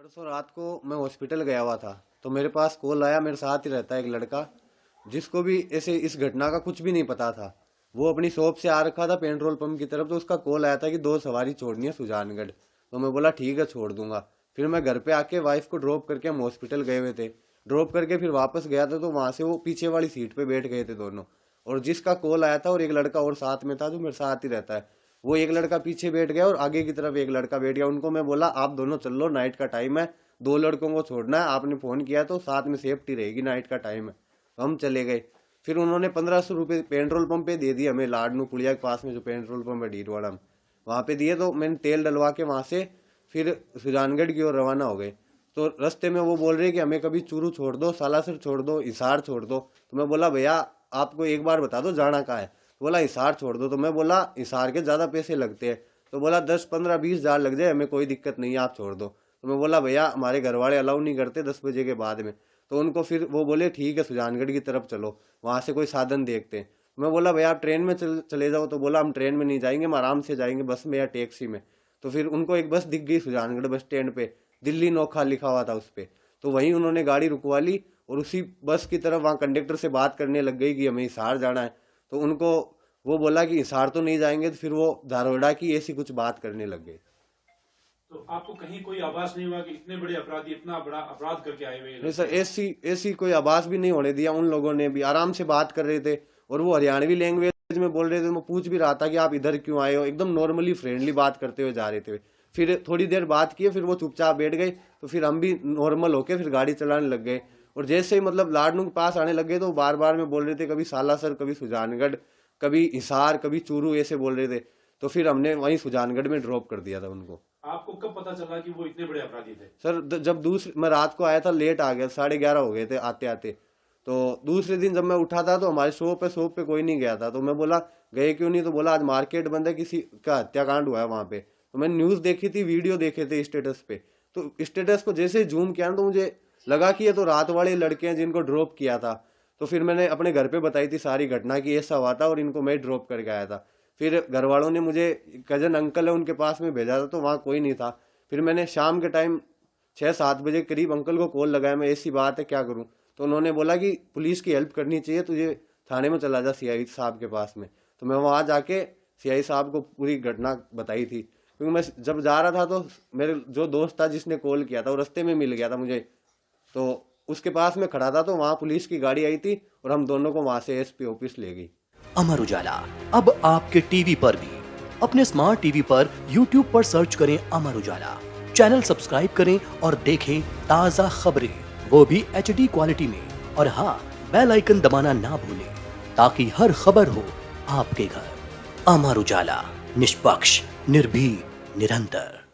परसों रात को मैं हॉस्पिटल गया हुआ था, तो मेरे पास कॉल आया। मेरे साथ ही रहता है एक लड़का, जिसको भी ऐसे इस घटना का कुछ भी नहीं पता था। वो अपनी शॉप से आ रखा था पेट्रोल पंप की तरफ, तो उसका कॉल आया था कि 2 सवारी छोड़नी है सुजानगढ़। तो मैं बोला ठीक है, छोड़ दूंगा। फिर मैं घर पे आके वाइफ को ड्रॉप करके हम हॉस्पिटल गए हुए थे। ड्रॉप करके फिर वापस गया था, तो वहां से वो पीछे वाली सीट पे बैठ गए थे दोनों। और जिसका कॉल आया था और एक लड़का और साथ में था जो मेरे साथ ही रहता है, वो एक लड़का पीछे बैठ गया और आगे की तरफ एक लड़का बैठ गया। उनको मैं बोला आप दोनों चल लो, नाइट का टाइम है, 2 लड़कों को छोड़ना है, आपने फोन किया तो साथ में सेफ्टी रहेगी, नाइट का टाइम है। तो हम चले गए। फिर उन्होंने 1500 रुपये पेट्रोल पंप पे दे दिए हमें, लाडनू पुलिया के पास में जो पेट्रोल पंप है डीडवाड़ा में, वहाँ पे दिए। तो मैंने तेल डलवा के वहाँ से फिर सुजानगढ़ की ओर रवाना हो गए। तो रास्ते में वो बोल रहे कि हमें कभी चूरू छोड़ दो, सालासर छोड़ दो, हिसार छोड़ दो। तो मैं बोला भैया आपको एक बार बता दो जाना कहाँ है। तो बोला हिसार छोड़ दो। तो मैं बोला हिसार के ज़्यादा पैसे लगते हैं। तो बोला 10, 15, 20 हज़ार लग जाए, हमें कोई दिक्कत नहीं है, आप छोड़ दो। तो मैं बोला भैया हमारे घर वाले अलाउ नहीं करते 10 बजे के बाद में। तो उनको फिर वो बोले ठीक है सुजानगढ़ की तरफ चलो, वहाँ से कोई साधन देखते हैं। मैं बोला भैया आप ट्रेन में चले जाओ। तो बोला हम ट्रेन में नहीं जाएंगे, हम आराम से जाएंगे बस में या टैक्सी में। तो फिर उनको एक बस दिख गई सुजानगढ़ बस स्टैंड पे, दिल्ली नोखा लिखा हुआ था उस पर। तो वहीं उन्होंने गाड़ी रुकवा ली और उसी बस की तरफ वहाँ कंडक्टर से बात करने लग गई कि हमें हिसार जाना है। तो उनको वो बोला कि हिसार तो नहीं जाएंगे। तो फिर वो धारोड़ा की ऐसी कुछ बात करने लग गए। तो आपको कहीं कोई आभास नहीं हुआ कि इतने बड़े अपराधी इतना बड़ा अपराध करके आए हुए हैं? नहीं सर, ऐसी ऐसी कोई आवाज भी नहीं होने दिया। उन लोगों ने भी आराम से बात कर रहे थे और वो हरियाणवी लैंग्वेज में बोल रहे थे। मैं पूछ भी रहा था कि आप इधर क्यों आए हो, एकदम नॉर्मली फ्रेंडली बात करते हुए जा रहे थे। फिर थोड़ी देर बात किए, फिर वो चुपचाप बैठ गए। तो फिर हम भी नॉर्मल होके फिर गाड़ी चलाने लग गए। और जैसे ही मतलब लाडनू के पास आने लग गए तो बार बार में बोल रहे थे कभी सालासर, कभी सुजानगढ़, कभी हिसार, कभी चूरू, ऐसे बोल रहे थे। तो फिर हमने वहीं सुजानगढ़ में ड्रॉप कर दिया था उनको। आपको कब पता चला कि वो इतने बड़े अपराधी थे? सर जब दूसरे मैं रात को आया था, लेट आ गया, 11:30 हो गए थे आते आते। तो दूसरे दिन जब मैं उठा था तो हमारे शॉप पे कोई नहीं गया था। तो मैं बोला गए क्यों नहीं। तो बोला आज मार्केट बंद है, किसी का हत्याकांड हुआ है वहां पे। तो मैंने न्यूज देखी थी, वीडियो देखे थे स्टेटस पे। तो स्टेटस को जैसे जूम किया ना, तो मुझे लगा कि ये तो रात वाले लड़के हैं जिनको ड्रॉप किया था। तो फिर मैंने अपने घर पे बताई थी सारी घटना की ऐसा हुआ था और इनको मैं ड्रॉप करके आया था। फिर घर वालों ने मुझे, कजन अंकल है उनके पास में भेजा था, तो वहाँ कोई नहीं था। फिर मैंने शाम के टाइम 6-7 बजे करीब अंकल को कॉल लगाया, मैं ऐसी बात है क्या करूं। तो उन्होंने बोला कि पुलिस की हेल्प करनी चाहिए तुझे, थाने में चला जा सीआई साहब के पास में। तो मैं वहां जाके सीआई साहब को पूरी घटना बताई थी। क्योंकि मैं जब जा रहा था तो मेरे जो दोस्त था जिसने कॉल किया था वो रास्ते में मिल गया था मुझे। तो उसके पास में खड़ा था, तो वहाँ पुलिस की गाड़ी आई थी और हम दोनों को वहाँ से एसपी ऑफिस ले गई। अमर उजाला अब आपके टीवी पर भी। अपने स्मार्ट टीवी पर यूट्यूब पर सर्च करें अमर उजाला, चैनल सब्सक्राइब करें और देखें ताज़ा खबरें, वो भी HD क्वालिटी में। और हाँ, बेल आइकन दबाना ना भूलें ताकि हर खबर हो आपके घर। अमर उजाला, निष्पक्ष, निर्भीक, निरंतर।